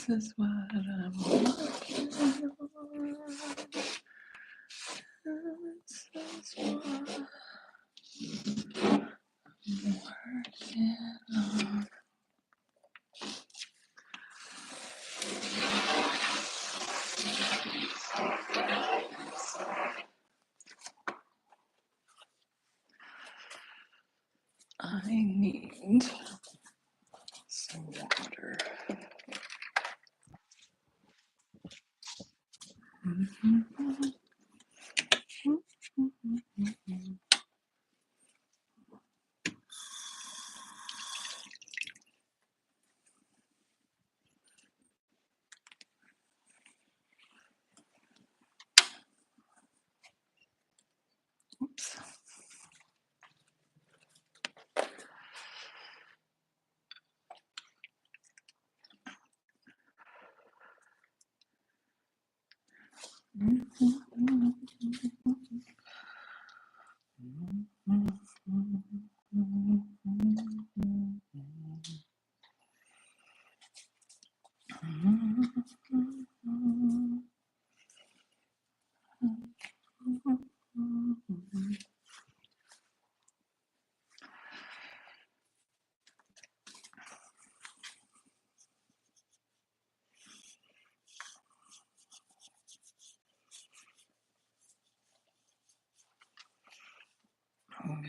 This is what I'm working on. This is what I'm working on. I need some water. Oops.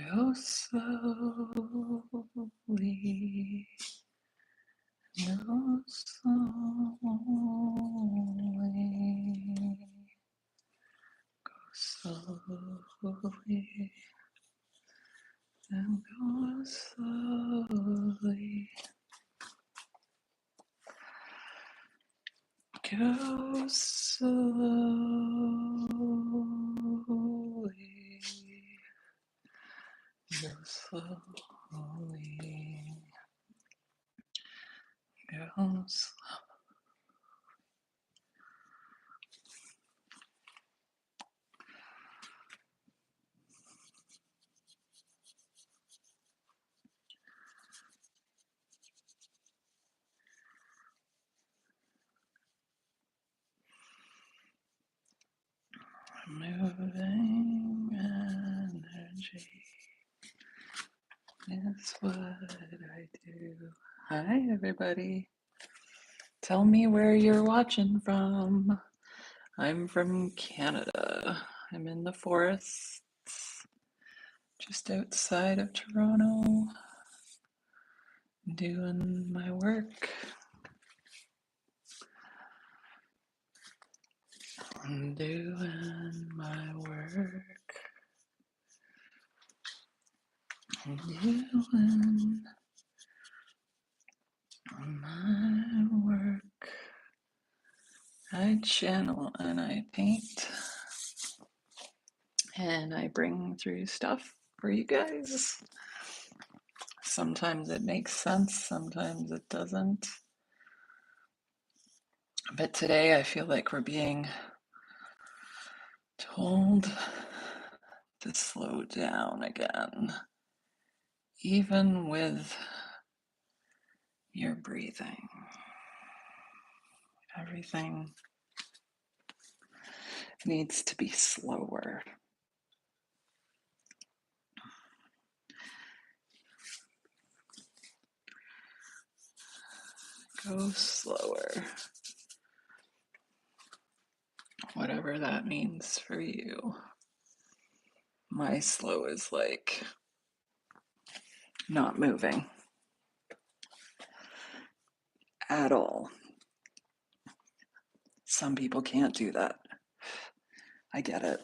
Go slowly, go slowly, go slowly, and go slowly, go slowly, go slowly, go slowly. Moving energy is what I do. Hi, everybody. Tell me where you're watching from. I'm from Canada. I'm in the forests just outside of Toronto doing my work. I'm doing my work. I'm doing my work. I channel and I paint and I bring through stuff for you guys. Sometimes it makes sense, sometimes it doesn't. But today I feel like we're being told to slow down again, even with your breathing. Everything needs to be slower. Go slower. Whatever that means for you. My slow is like not moving at all. Some people can't do that. I get it.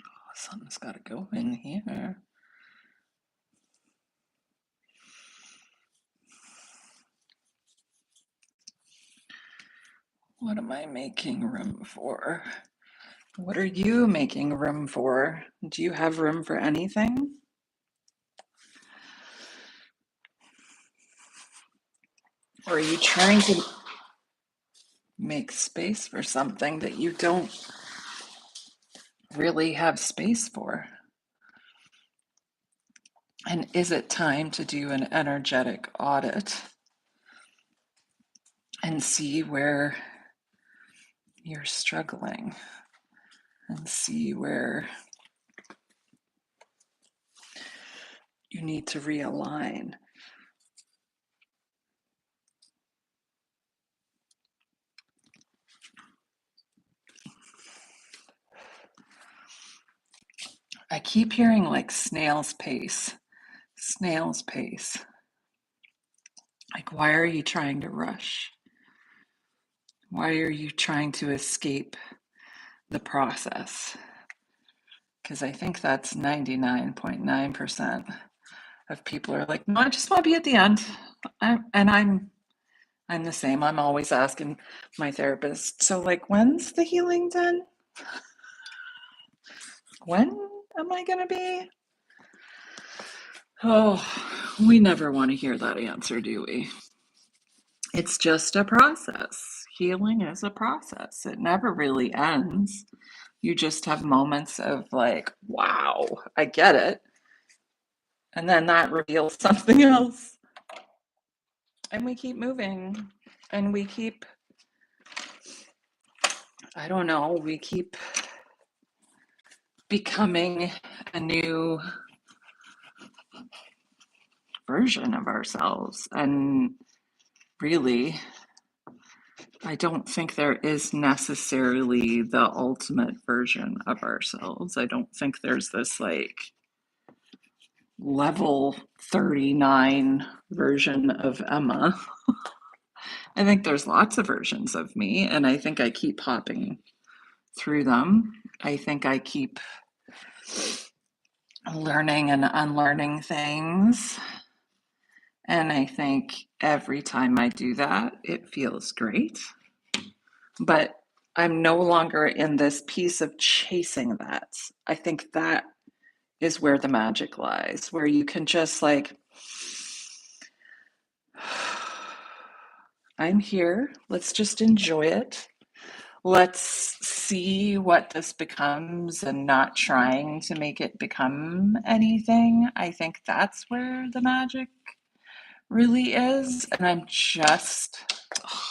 Oh, something's got to go in here. What am I making room for? What are you making room for? Do you have room for anything? Or are you trying to make space for something that you don't really have space for? And is it time to do an energetic audit and see where you're struggling and see where you need to realign? I keep hearing like snail's pace, snail's pace. Like, why are you trying to rush? Why are you trying to escape the process? Because I think that's 99.9% of people are like, no, I just want to be at the end. I'm the same. I'm always asking my therapist, so like, when's the healing done? When am I going to be? Oh, we never want to hear that answer, do we? It's just a process. Healing is a process. It never really ends. You just have moments of like, wow, I get it. And then that reveals something else. And we keep moving. And we keep, I don't know, we keep becoming a new version of ourselves. And really, I don't think there is necessarily the ultimate version of ourselves. I don't think there's this like level 39 version of Emma. I think there's lots of versions of me, and I think I keep hopping through them. I think I keep learning and unlearning things. And I think every time I do that, it feels great. But I'm no longer in this piece of chasing that. I think that is where the magic lies, where you can just like, I'm here. Let's just enjoy it. Let's see what this becomes and not trying to make it become anything. I think that's where the magic really is. And I'm just, oh,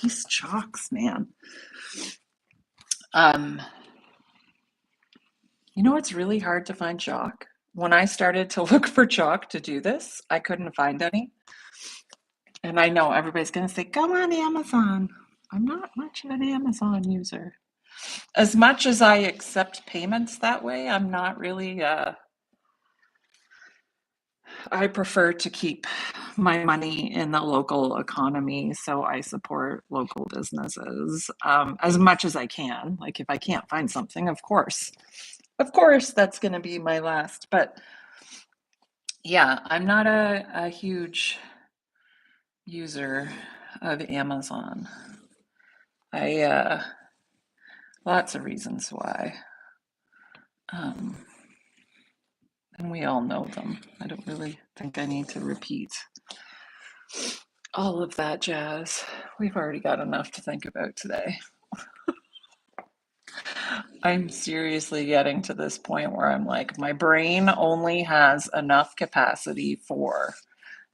these chalks, man. You know, it's really hard to find chalk. When I started to look for chalk to do this, I couldn't find any. And I know everybody's going to say, go on Amazon. I'm not much of an Amazon user. As much as I accept payments that way, I'm not really, I prefer to keep my money in the local economy, so I support local businesses as much as I can. Like if I can't find something, of course, that's going to be my last. But yeah, I'm not a huge user of Amazon. I lots of reasons why, um, and we all know them. I don't really think I need to repeat all of that jazz. We've already got enough to think about today. I'm seriously getting to this point where I'm like, my brain only has enough capacity for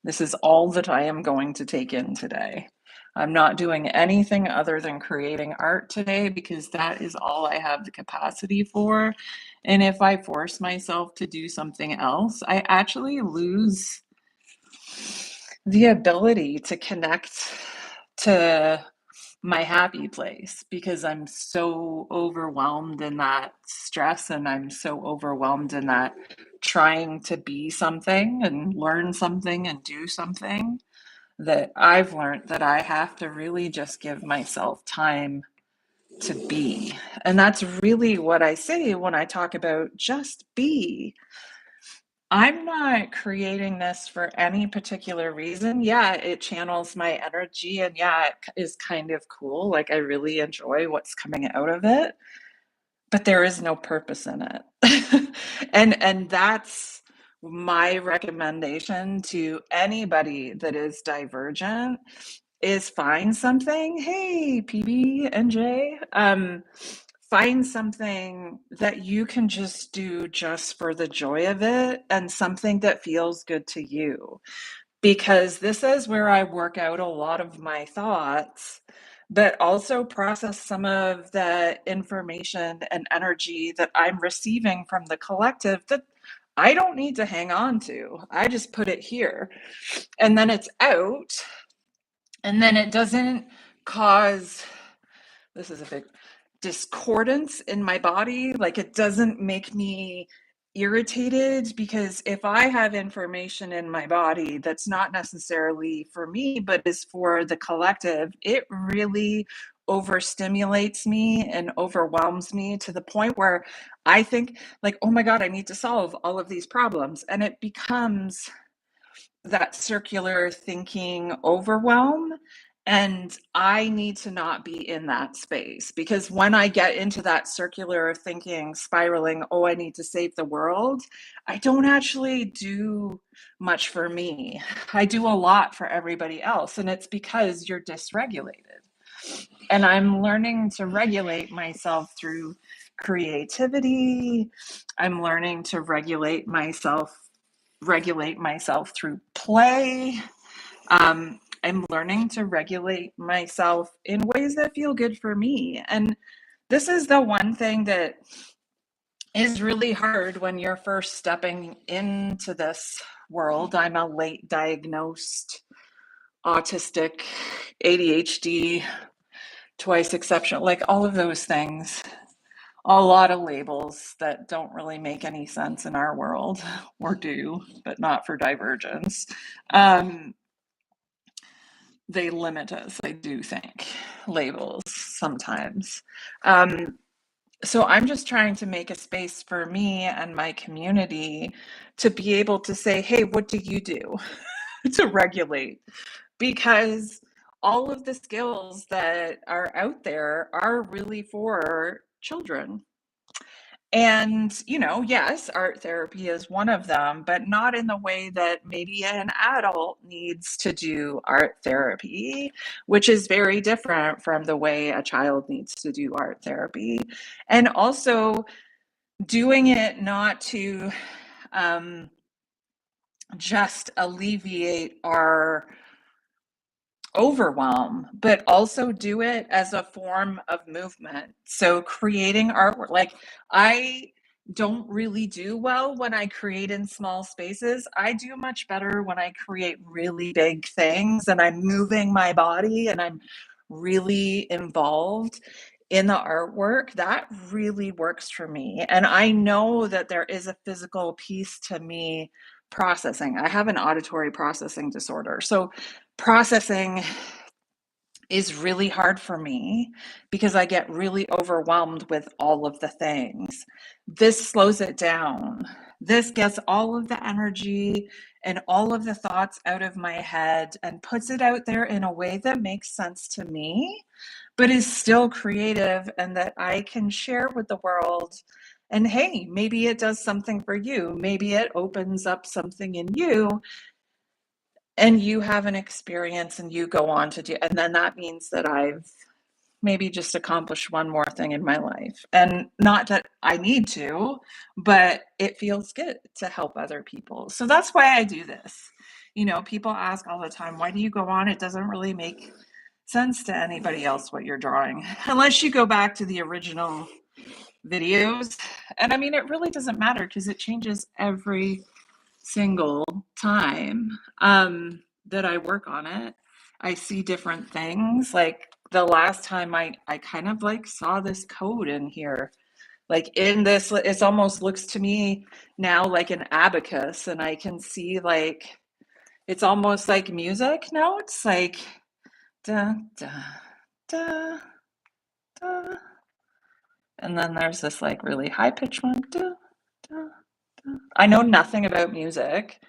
this is all that I am going to take in today. I'm not doing anything other than creating art today because that is all I have the capacity for. And if I force myself to do something else, I actually lose the ability to connect to my happy place because I'm so overwhelmed in that stress and I'm so overwhelmed in that trying to be something and learn something and do something that I've learned that I have to really just give myself time to be. And that's really what I say when I talk about just be. I'm not creating this for any particular reason. Yeah, it channels my energy and yeah, it is kind of cool. Like I really enjoy what's coming out of it, but there is no purpose in it. And that's my recommendation to anybody that is divergent is find something. Hey, PB and J. find something that you can just do just for the joy of it and something that feels good to you. Because this is where I work out a lot of my thoughts, but also process some of the information and energy that I'm receiving from the collective that I don't need to hang on to. I just put it here and then it's out, and then it doesn't cause, this is a big, discordance in my body. Like, it doesn't make me irritated, because if I have information in my body that's not necessarily for me but is for the collective, it really overstimulates me and overwhelms me to the point where I think, like, oh my god, I need to solve all of these problems, and it becomes that circular thinking overwhelm. And I need to not be in that space, because when I get into that circular thinking, spiraling, oh, I need to save the world, I don't actually do much for me. I do a lot for everybody else. And it's because you're dysregulated. And I'm learning to regulate myself through creativity. I'm learning to regulate myself through play. I'm learning to regulate myself in ways that feel good for me. And this is the one thing that is really hard when you're first stepping into this world. I'm a late diagnosed autistic, ADHD, twice exceptional, like all of those things. A lot of labels that don't really make any sense in our world, or do, but not for divergence. They limit us, I do think, labels sometimes. So I'm just trying to make a space for me and my community to be able to say, hey, what do you do to regulate? Because all of the skills that are out there are really for children. And, yes, art therapy is one of them, but not in the way that maybe an adult needs to do art therapy, which is very different from the way a child needs to do art therapy. And also doing it not to just alleviate our overwhelm, but also do it as a form of movement. So creating artwork, like, I don't really do well when I create in small spaces. I do much better when I create really big things and I'm moving my body and I'm really involved in the artwork. That really works for me. And I know that there is a physical piece to me processing. I have an auditory processing disorder. So processing is really hard for me because I get really overwhelmed with all of the things. This slows it down. This gets all of the energy and all of the thoughts out of my head and puts it out there in a way that makes sense to me, but is still creative and that I can share with the world. And hey, maybe it does something for you. Maybe it opens up something in you and you have an experience and you go on to do, and then that means that I've maybe just accomplished one more thing in my life. And not that I need to, but it feels good to help other people. So that's why I do this. People ask all the time, why do you go on? It doesn't really make sense to anybody else what you're drawing, unless you go back to the original videos. And I mean, it really doesn't matter because it changes every single time that I work on it. I see different things. Like the last time I kind of like saw this code in here. Like in this, it almost looks to me now like an abacus, and I can see like it's almost like music notes, like da da da da. And then there's this like really high pitched one. Da, da, da. I know nothing about music,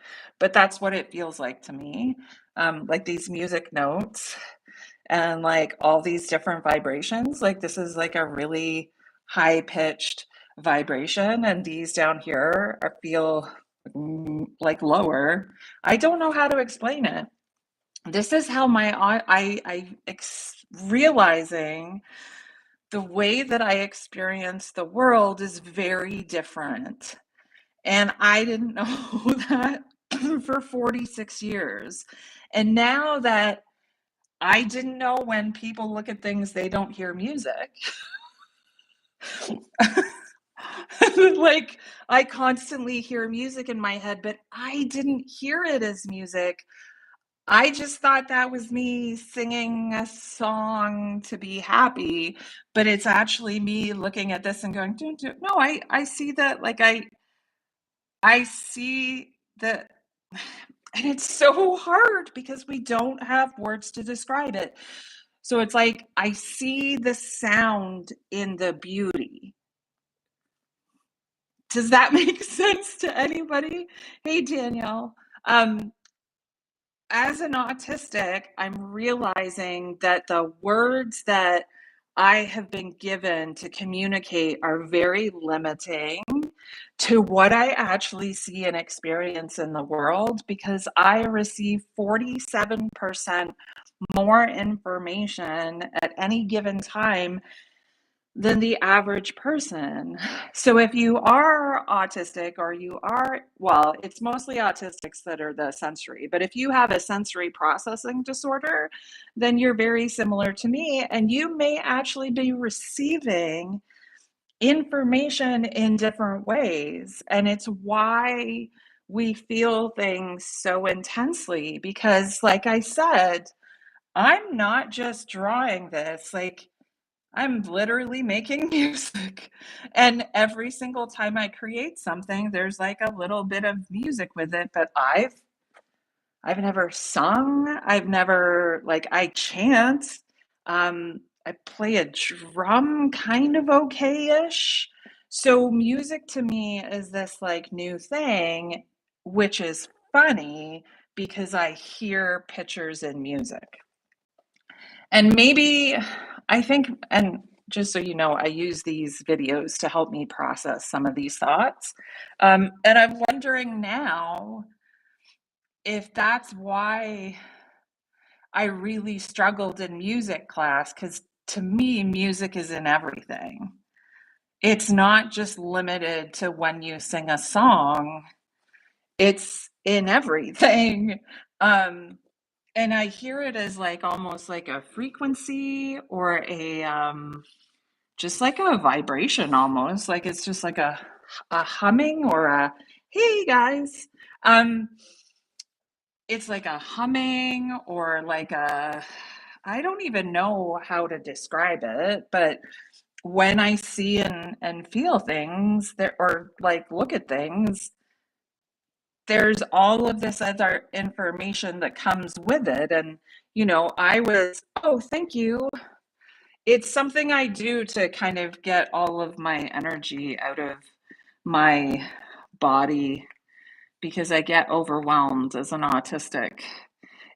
but that's what it feels like to me. Like these music notes and like all these different vibrations. Like this is like a really high pitched vibration, and these down here feel like lower. I don't know how to explain it. This is how my realizing the way that I experience the world is very different. And I didn't know that for 46 years. And now that I didn't know when people look at things, they don't hear music. Like, I constantly hear music in my head, but I didn't hear it as music. I just thought that was me singing a song to be happy, but it's actually me looking at this and going, "Dun, dun." No, I see that, like, I see that, and it's so hard because we don't have words to describe it. So it's like I see the sound in the beauty. Does that make sense to anybody? Hey, Danielle. Um, as an autistic, I'm realizing that the words that I have been given to communicate are very limiting to what I actually see and experience in the world because I receive 47% more information at any given time than the average person. So if you are autistic or you are, well, it's mostly autistics that are the sensory, but if you have a sensory processing disorder, then you're very similar to me and you may actually be receiving information in different ways. And it's why we feel things so intensely because, like I said, I'm not just drawing this, like, I'm literally making music. And every single time I create something, there's like a little bit of music with it, but I've never sung. I've never like I chant. I play a drum kind of okay-ish. So music to me is this like new thing, which is funny because I hear pictures in music. And maybe I think, and just so you know, I use these videos to help me process some of these thoughts. And I'm wondering now if that's why I really struggled in music class, because to me, music is in everything. It's not just limited to when you sing a song, it's in everything. Um, and I hear it as like almost like a frequency or a just like a vibration almost, like it's just like a humming or a hey guys. Um, it's like a humming or like a I don't even know how to describe it, but when I see and feel things that or like look at things, there's all of this other information that comes with it. And, I was, oh, thank you. It's something I do to kind of get all of my energy out of my body because I get overwhelmed as an autistic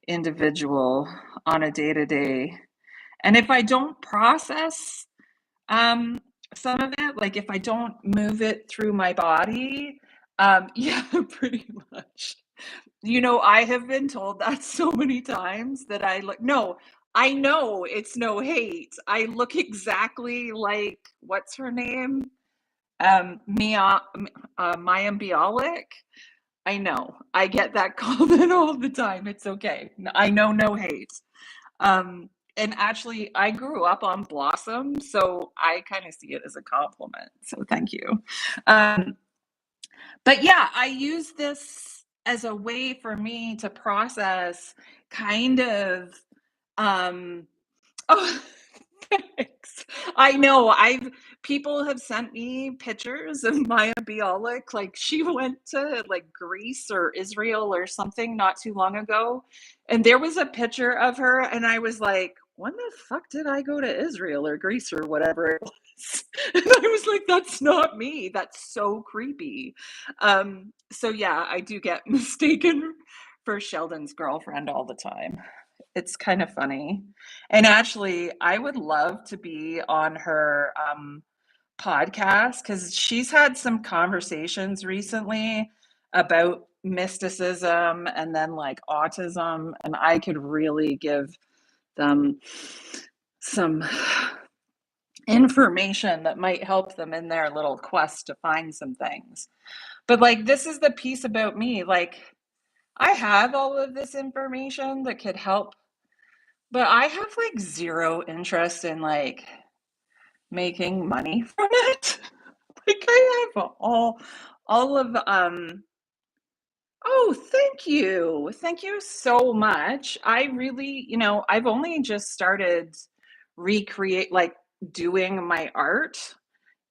individual on a day to day. And if I don't process um, some of it, like if I don't move it through my body, yeah, pretty much. I have been told that so many times that I look, no, I know it's no hate. I look exactly like, what's her name? Maya Bialik. I know. I get that comment all the time. It's okay. I know no hate. Um, and actually, I grew up on Blossom, so I kind of see it as a compliment. So thank you. Um, but yeah, I use this as a way for me to process kind of um oh thanks. I know I've people have sent me pictures of Maya Bialik. Like she went to like Greece or Israel or something not too long ago. And there was a picture of her and I was like, when the fuck did I go to Israel or Greece or whatever it was? And I was like, that's not me. That's so creepy. So yeah, I do get mistaken for Sheldon's girlfriend all the time. It's kind of funny. And actually, I would love to be on her podcast because she's had some conversations recently about mysticism and then like autism, and I could really give them some information that might help them in their little quest to find some things. But like, this is the piece about me. Like, I have all of this information that could help, but I have like zero interest in like making money from it. Like, I have all of oh, thank you. Thank you so much. I really, I've only just started recreate like doing my art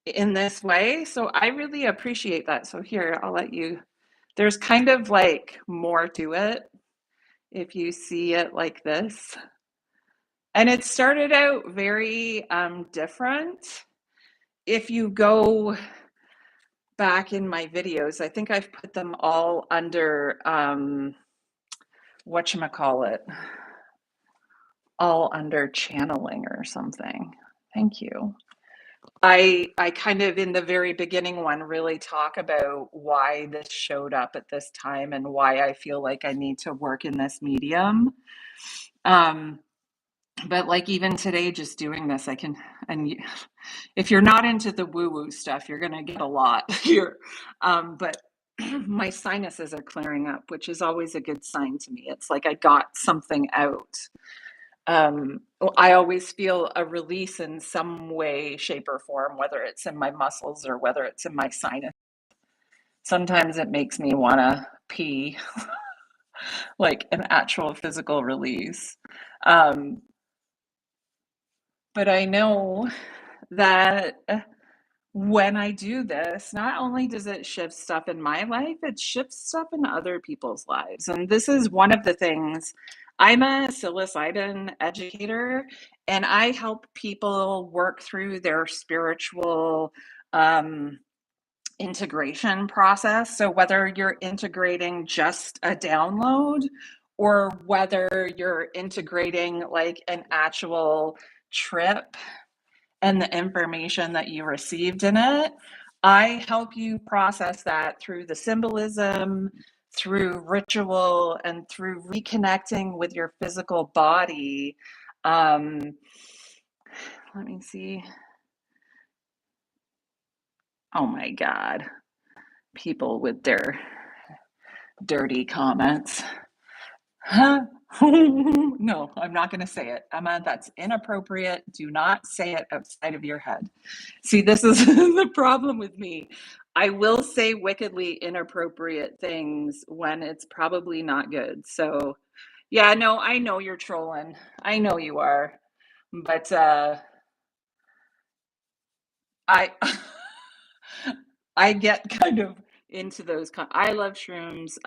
in this way. So I really appreciate that. So here, I'll let you, there's kind of like more to it if you see it like this. And it started out very different. If you go back in my videos, I think I've put them all under whatchamacallit, all under channeling or something. Thank you. I kind of in the very beginning one really talk about why this showed up at this time and why I feel like I need to work in this medium. But like even today, just doing this, I can, and if you're not into the woo-woo stuff, you're gonna get a lot here. But my sinuses are clearing up, which is always a good sign to me. It's like I got something out. I always feel a release in some way, shape, or form, whether it's in my muscles or whether it's in my sinus. Sometimes it makes me want to pee, like an actual physical release. Um, but I know that when I do this, not only does it shift stuff in my life, it shifts stuff in other people's lives. And this is one of the things. I'm a psilocybin educator, and I help people work through their spiritual integration process. So, whether you're integrating just a download or whether you're integrating like an actual trip and the information that you received in it, I help you process that through the symbolism, through ritual, and through reconnecting with your physical body. Um, Let me see. Oh my God. People with their dirty comments. Huh? No, I'm not going to say it. Emma, that's inappropriate. Do not say it outside of your head. See, this is the problem with me. I will say wickedly inappropriate things when it's probably not good. So, yeah, no, I know you're trolling. I know you are. But I I get kind of into those I love shrooms.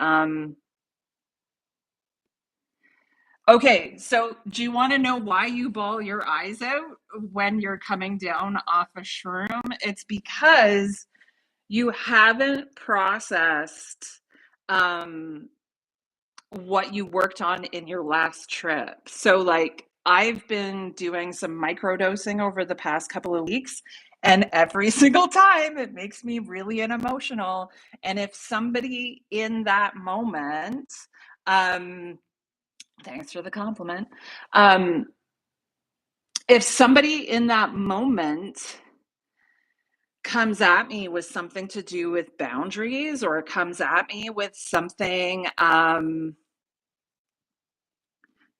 Okay, so do you want to know why you bawl your eyes out when you're coming down off a shroom? It's because you haven't processed um, what you worked on in your last trip. So, like, I've been doing some microdosing over the past couple of weeks, and every single time it makes me really emotional. And if somebody in that moment, um, thanks for the compliment. If somebody in that moment comes at me with something to do with boundaries or comes at me with something,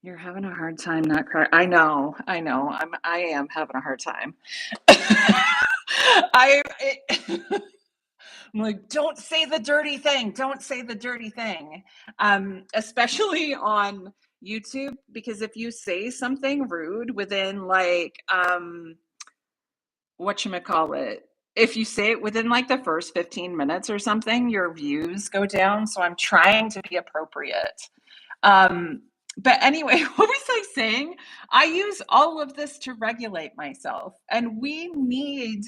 you're having a hard time not crying. I know. I am having a hard time. I it, I'm like, don't say the dirty thing. Don't say the dirty thing. Especially on YouTube, because if you say something rude within like whatchamacallit, if you say it within like the first 15 minutes or something, your views go down. So I'm trying to be appropriate. Um, but anyway, what was I saying? I use all of this to regulate myself, and we need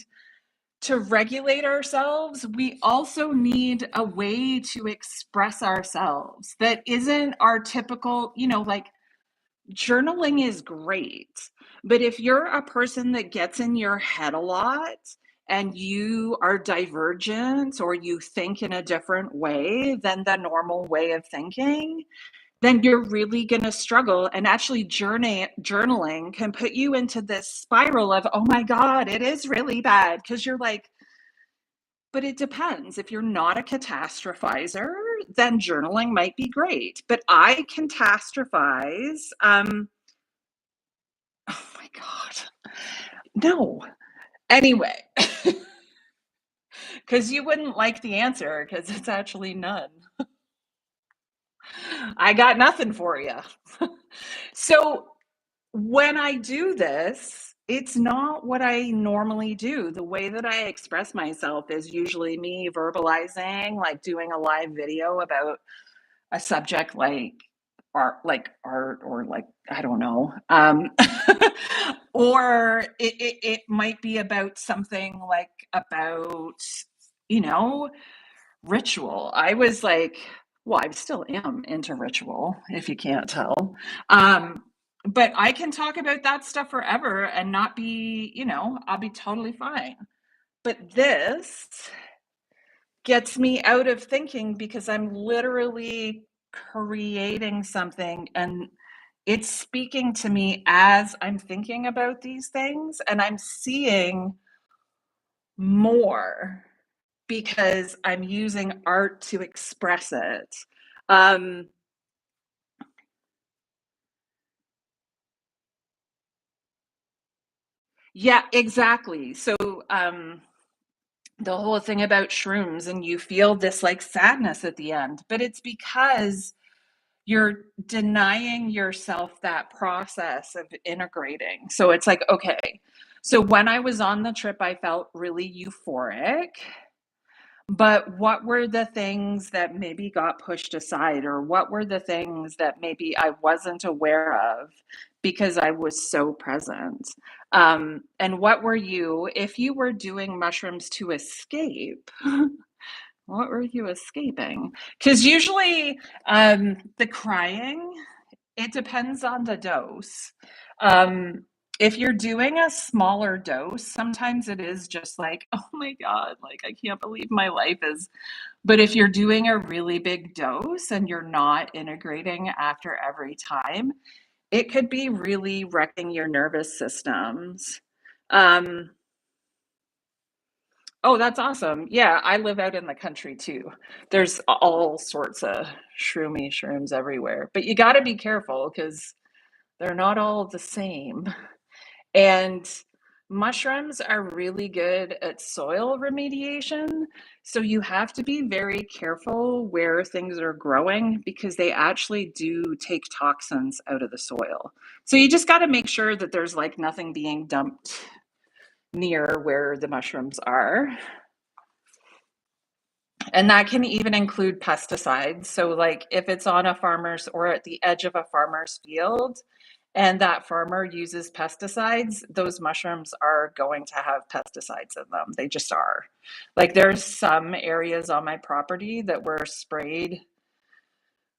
to regulate ourselves. We also need a way to express ourselves that isn't our typical, like journaling is great. But if you're a person that gets in your head a lot and you are divergent or you think in a different way than the normal way of thinking, then you're really going to struggle. And actually, journaling can put you into this spiral of, oh my God, it is really bad. Because you're like, but it depends. If you're not a catastrophizer, then journaling might be great. But I catastrophize. Oh my God. No. Anyway, because you wouldn't like the answer because it's actually none. I got nothing for you. So when I do this, it's not what I normally do. The way that I express myself is usually me verbalizing, like doing a live video about a subject like art or like I don't know, or it might be about something like about you know ritual. I was like, well, I still am into ritual, if you can't tell. Um, but I can talk about that stuff forever and not be, I'll be totally fine. But this gets me out of thinking because I'm literally creating something and it's speaking to me as I'm thinking about these things and I'm seeing more because I'm using art to express it. Um, yeah, exactly. So, the whole thing about shrooms, and you feel this like sadness at the end, but it's because you're denying yourself that process of integrating. So it's like, okay. So when I was on the trip, I felt really euphoric. But what were the things that maybe got pushed aside, or what were the things that maybe I wasn't aware of because I was so present? And what were you, if you were doing mushrooms to escape, what were you escaping? Because usually the crying, it depends on the dose. Um, if you're doing a smaller dose, sometimes it is just like, oh my God, like I can't believe my life is. But if you're doing a really big dose and you're not integrating after every time, it could be really wrecking your nervous systems. Um, oh, that's awesome. Yeah, I live out in the country too. There's all sorts of shrooms everywhere, but you got to be careful because they're not all the same. And mushrooms are really good at soil remediation. So you have to be very careful where things are growing because they actually do take toxins out of the soil. So you just got to make sure that there's like nothing being dumped near where the mushrooms are. And that can even include pesticides. So, like if it's on a farmer's or at the edge of a farmer's field, and that farmer uses pesticides, those mushrooms are going to have pesticides in them. They just are. Like there's some areas on my property that were sprayed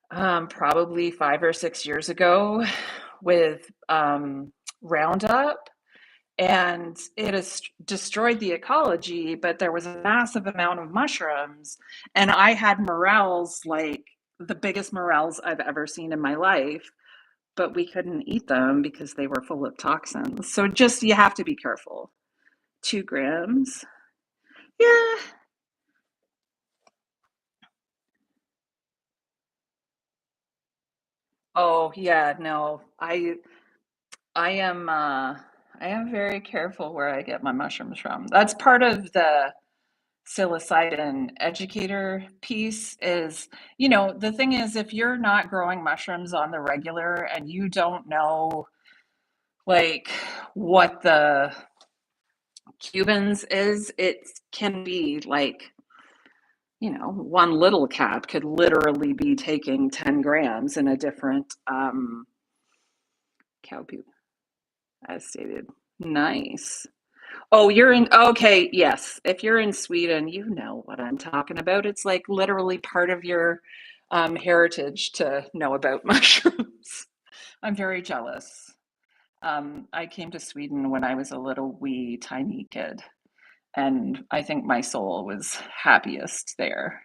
probably 5 or 6 years ago with Roundup, and it has destroyed the ecology, but there was a massive amount of mushrooms, and I had morels like the biggest morels I've ever seen in my life, but we couldn't eat them because they were full of toxins. So just you have to be careful. 2 grams. Yeah. Oh yeah, no. I am very careful where I get my mushrooms from. That's part of the psilocybin educator piece is, the thing is if you're not growing mushrooms on the regular and you don't know like what the Cubans is, it can be like, one little cap could literally be taking 10 grams in a different cow poop, as stated. Nice. Oh, you're in, okay, yes. If you're in Sweden, you know what I'm talking about. It's like literally part of your heritage to know about mushrooms. I'm very jealous. I came to Sweden when I was a little wee tiny kid, and I think my soul was happiest there.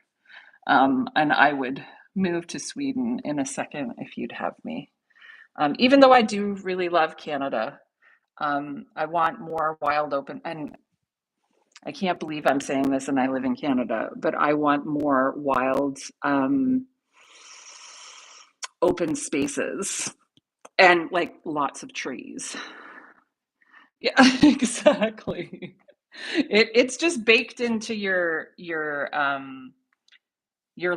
And I would move to Sweden in a second if you'd have me. Even though I do really love Canada, I want more wild open, and I can't believe I'm saying this and I live in Canada, but I want more wild open spaces and like lots of trees. Yeah, exactly. It's just baked into your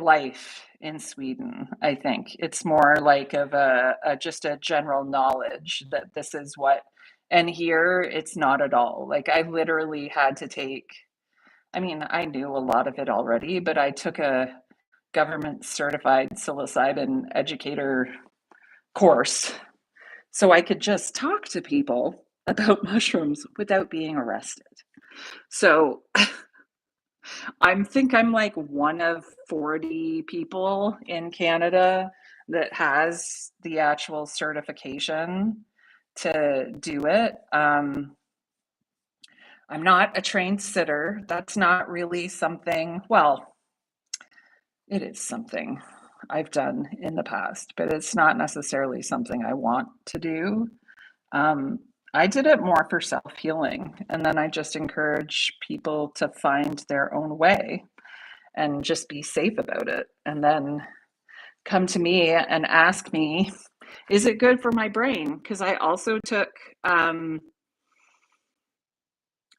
life in Sweden, I think. It's more like of a just a general knowledge that this is what, and here it's not at all. Like I literally had to take, I mean, I knew a lot of it already, but I took a government certified psilocybin educator course so I could just talk to people about mushrooms without being arrested. So I think I'm like one of 40 people in Canada that has the actual certification to do it. I'm not a trained sitter. That's not really something, well, it is something I've done in the past, but it's not necessarily something I want to do. Um, I did it more for self healing, and then I just encourage people to find their own way and just be safe about it. And then come to me and ask me, is it good for my brain? Because I also took, um,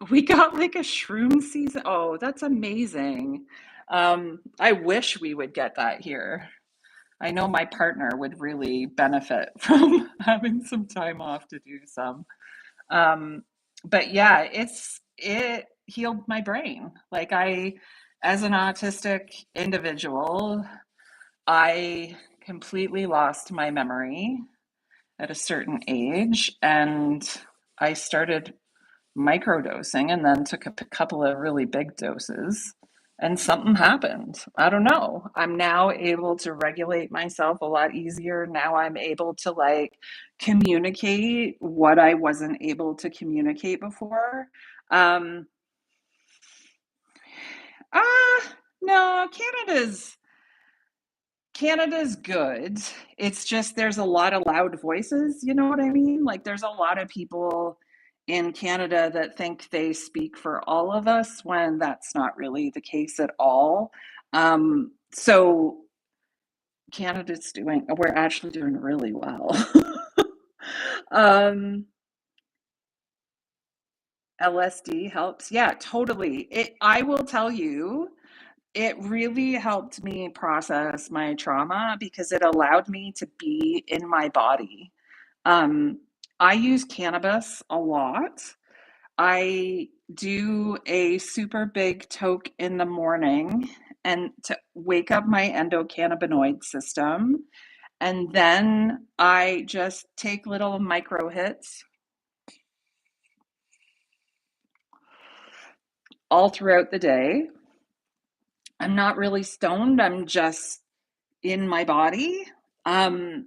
we got like a shroom season. Oh, that's amazing. I wish we would get that here. I know my partner would really benefit from having some time off to do some. Um, but yeah, it healed my brain. Like as an autistic individual, I completely lost my memory at a certain age, and I started microdosing and then took a couple of really big doses, and something happened. I don't know. I'm now able to regulate myself a lot easier. Now I'm able to like communicate what I wasn't able to communicate before. Um, no, Canada's good. It's just there's a lot of loud voices, you know what I mean? Like there's a lot of people in Canada that think they speak for all of us when that's not really the case at all. So we're actually doing really well. um, LSD helps. Yeah, totally. I will tell you, it really helped me process my trauma because it allowed me to be in my body. Um, I use cannabis a lot. I do a super big toke in the morning and to wake up my endocannabinoid system. And then I just take little micro hits all throughout the day. I'm not really stoned, I'm just in my body. Um,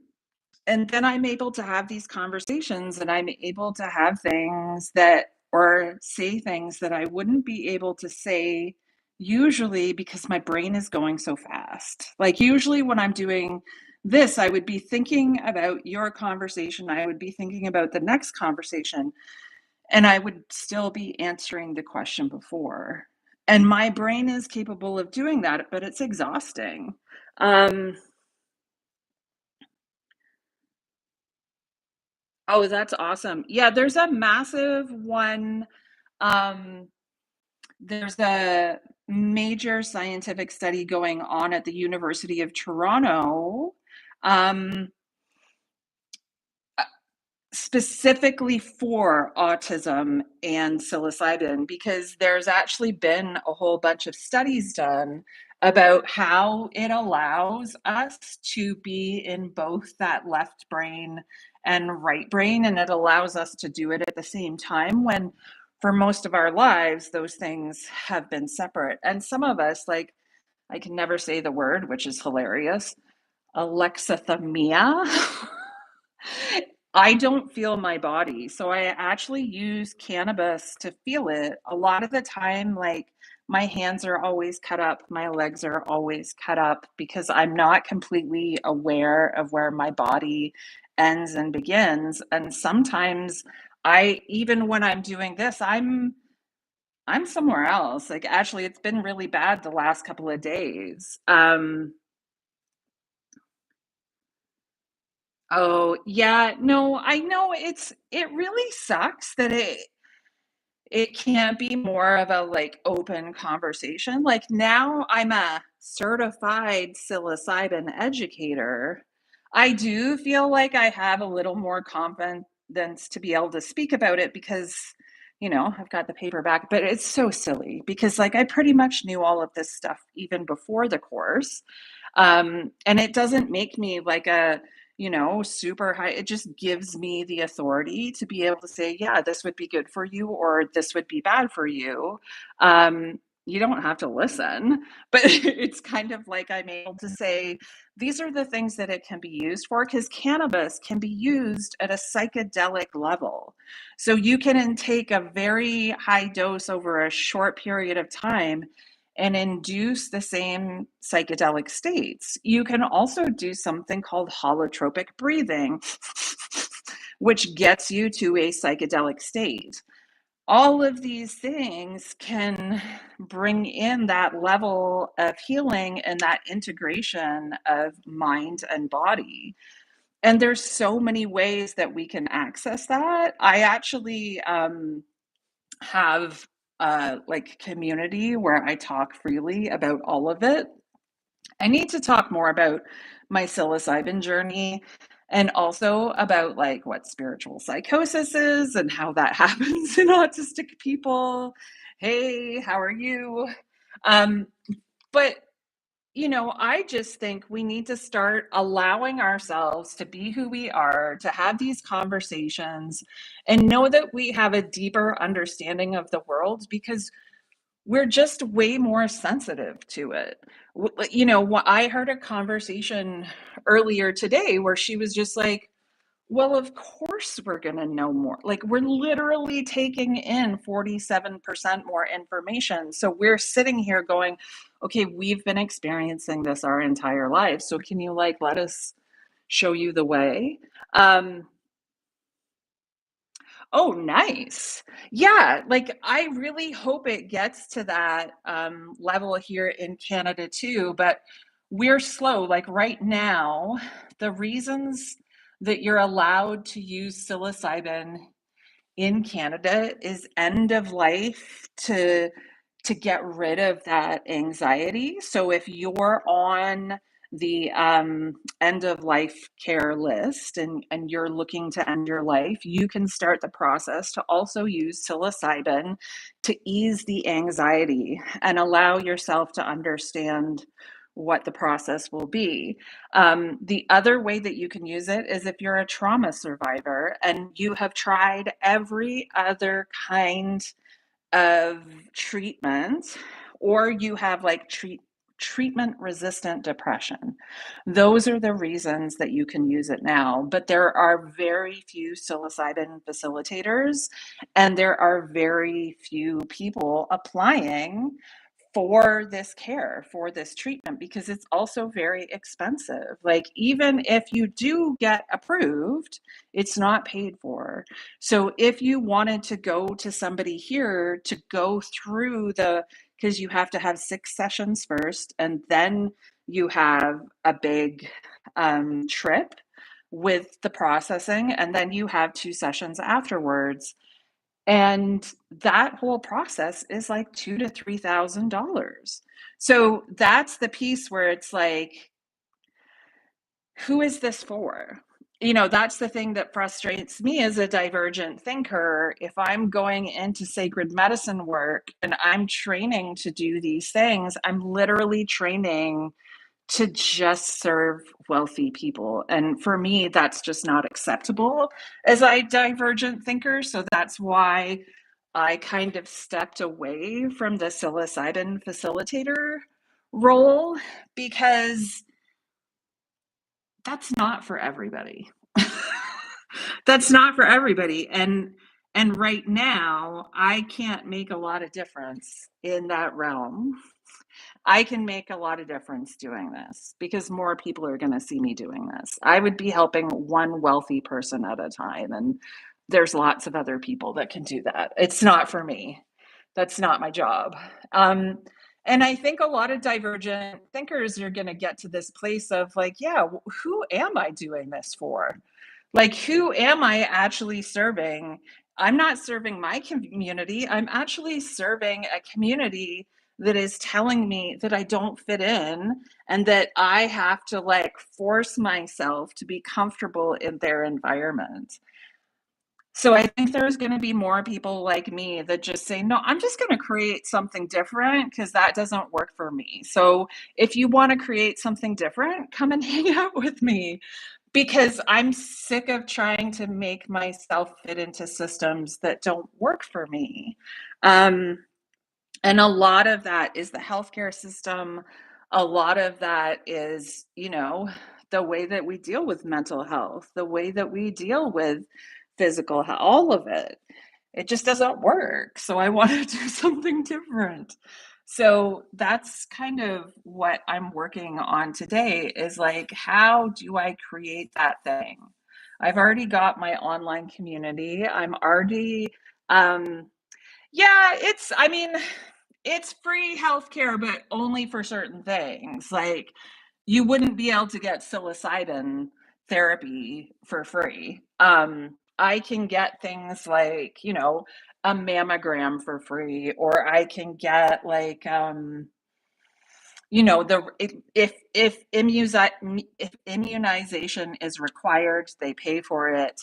and then I'm able to have these conversations and I'm able to have things that or say things that I wouldn't be able to say usually because my brain is going so fast. Like usually when I'm doing this, I would be thinking about your conversation, I would be thinking about the next conversation, and I would still be answering the question before. And my brain is capable of doing that, but it's exhausting. Um, Oh, that's awesome. Yeah, there's a massive one. Um, there's a major scientific study going on at the University of Toronto, um, specifically for autism and psilocybin, because there's actually been a whole bunch of studies done about how it allows us to be in both that left brain and right brain, and it allows us to do it at the same time when for most of our lives those things have been separate. And some of us, like, I can never say the word, which is hilarious, alexithymia. I don't feel my body, so I actually use cannabis to feel it. A lot of the time, like my hands are always cut up, my legs are always cut up because I'm not completely aware of where my body ends and begins. And sometimes even when I'm doing this, I'm somewhere else. Like, actually, it's been really bad the last couple of days. Oh, yeah, no, I know it really sucks that it can't be more of a, like, open conversation. Like, now I'm a certified psilocybin educator. I do feel like I have a little more confidence to be able to speak about it because, I've got the paperback, but it's so silly because, like, I pretty much knew all of this stuff even before the course. And it doesn't make me like a, super high. It just gives me the authority to be able to say, yeah, this would be good for you or this would be bad for you. You don't have to listen, but it's kind of like I'm able to say, these are the things that it can be used for because cannabis can be used at a psychedelic level. So you can intake a very high dose over a short period of time and induce the same psychedelic states. You can also do something called holotropic breathing, which gets you to a psychedelic state. All of these things can bring in that level of healing and that integration of mind and body. And there's so many ways that we can access that. I actually have like community where I talk freely about all of it. I need to talk more about my psilocybin journey and also about like what spiritual psychosis is and how that happens in autistic people. Hey, how are you? Um, but I just think we need to start allowing ourselves to be who we are, to have these conversations, and know that we have a deeper understanding of the world because we're just way more sensitive to it. I heard a conversation earlier today where she was just like, well, of course we're going to know more. Like, we're literally taking in 47% more information. So we're sitting here going, okay, we've been experiencing this our entire life. So can you, like, let us show you the way? Um, Oh, nice. Yeah, like, I really hope it gets to that, level here in Canada too, but we're slow. Like, right now, the reasons that you're allowed to use psilocybin in Canada is end of life to get rid of that anxiety. So if you're on the end of life care list and you're looking to end your life, you can start the process to also use psilocybin to ease the anxiety and allow yourself to understand what the process will be. The other way that you can use it is if you're a trauma survivor and you have tried every other kind of treatment, or you have like treatment resistant depression. Those are the reasons that you can use it now. But there are very few psilocybin facilitators, and there are very few people applying for this care, for this treatment, because it's also very expensive. Like, even if you do get approved, it's not paid for. So, if you wanted to go to somebody here to go through because you have to have 6 sessions first, and then you have a big trip with the processing, and then you have 2 sessions afterwards. And that whole process is like $2,000 to $3,000. So that's the piece where it's like, who is this for? That's the thing that frustrates me as a divergent thinker. If I'm going into sacred medicine work and I'm training to do these things, I'm literally training to just serve wealthy people. And for me, that's just not acceptable as a divergent thinker. So that's why I kind of stepped away from the psilocybin facilitator role, because that's not for everybody. That's not for everybody. And And right now, I can't make a lot of difference in that realm. I can make a lot of difference doing this because more people are going to see me doing this. I would be helping one wealthy person at a time, and there's lots of other people that can do that. It's not for me. That's not my job. Um, and I think a lot of divergent thinkers are going to get to this place of like, yeah, who am I doing this for? Like, who am I actually serving? I'm not serving my community. I'm actually serving a community that is telling me that I don't fit in and that I have to like force myself to be comfortable in their environment. So I think there's going to be more people like me that just say, no, I'm just going to create something different because that doesn't work for me. So if you want to create something different, come and hang out with me because I'm sick of trying to make myself fit into systems that don't work for me. Um, and a lot of that is the healthcare system. A lot of that is, the way that we deal with mental health, the way that we deal with physical health, all of it. It just doesn't work. So I want to do something different. So that's kind of what I'm working on today is like, how do I create that thing? I've already got my online community. I'm already, yeah, I mean, it's free healthcare, but only for certain things. Like, you wouldn't be able to get psilocybin therapy for free. I can get things like, a mammogram for free, or I can get like, if immunization is required, they pay for it.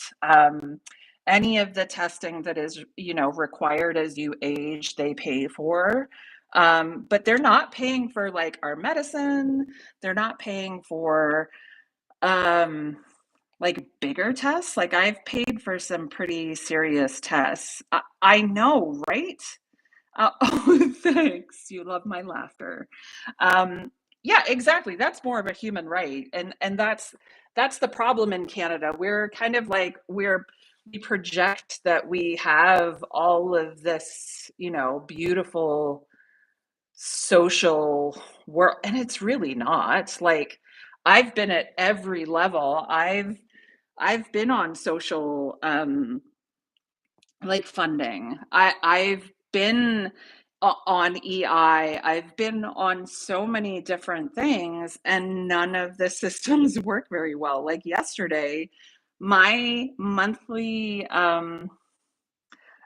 Any of the testing that is required as you age, they pay for. But they're not paying for like our medicine. They're not paying for like bigger tests. Like I've paid for some pretty serious tests. I know, right? Oh, thanks. You love my laughter. Yeah, exactly. That's more of a human right, and that's the problem in Canada. We're kind of like we project that we have all of this, beautiful social world, and it's really not. Like I've been at every level. I've been on social like funding. I've been on EI. I've been on so many different things, and none of the systems work very well. Like yesterday, my monthly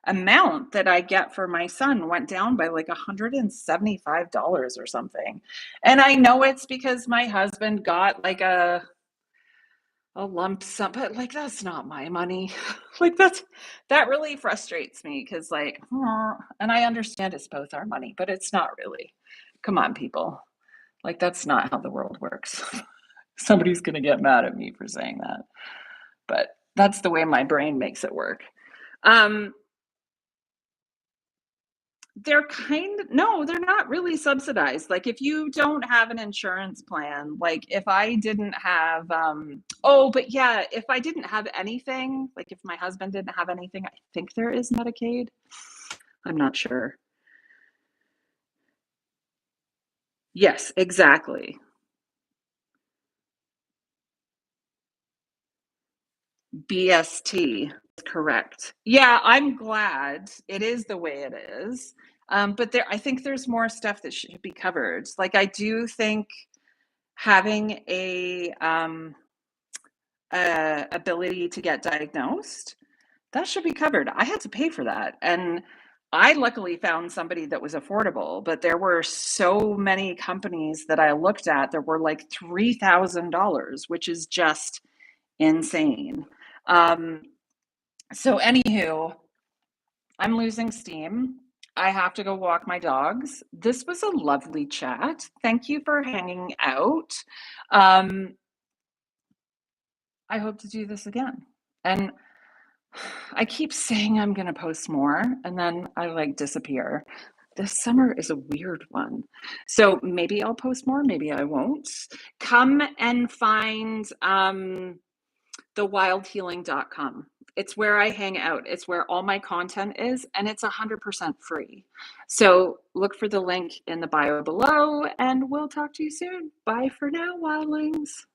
amount that I get for my son went down by like $175 or something. And I know it's because my husband got like a lump sum, but like that's not my money. Like that really frustrates me because like, and I understand it's both our money, but it's not really. Come on, people. Like that's not how the world works. Somebody's gonna get mad at me for saying that, but that's the way my brain makes it work. Um, no, they're not really subsidized. Like if you don't have an insurance plan, like if I didn't have oh, but yeah, if I didn't have anything, like if my husband didn't have anything, I think there is Medicaid. I'm not sure. Yes, exactly. BST, correct. Yeah, I'm glad it is the way it is. But I think there's more stuff that should be covered. Like I do think having a ability to get diagnosed, that should be covered. I had to pay for that. And I luckily found somebody that was affordable, but there were so many companies that I looked at that were like $3,000, which is just insane. Um, so, anywho, I'm losing steam. I have to go walk my dogs. This was a lovely chat. Thank you for hanging out. Um, I hope to do this again. And I keep saying I'm going to post more and then I like disappear. This summer is a weird one. So maybe I'll post more, maybe I won't. Come and find thewildhealing.com. It's where I hang out. It's where all my content is, and it's 100% free. So look for the link in the bio below, and we'll talk to you soon. Bye for now, wildlings.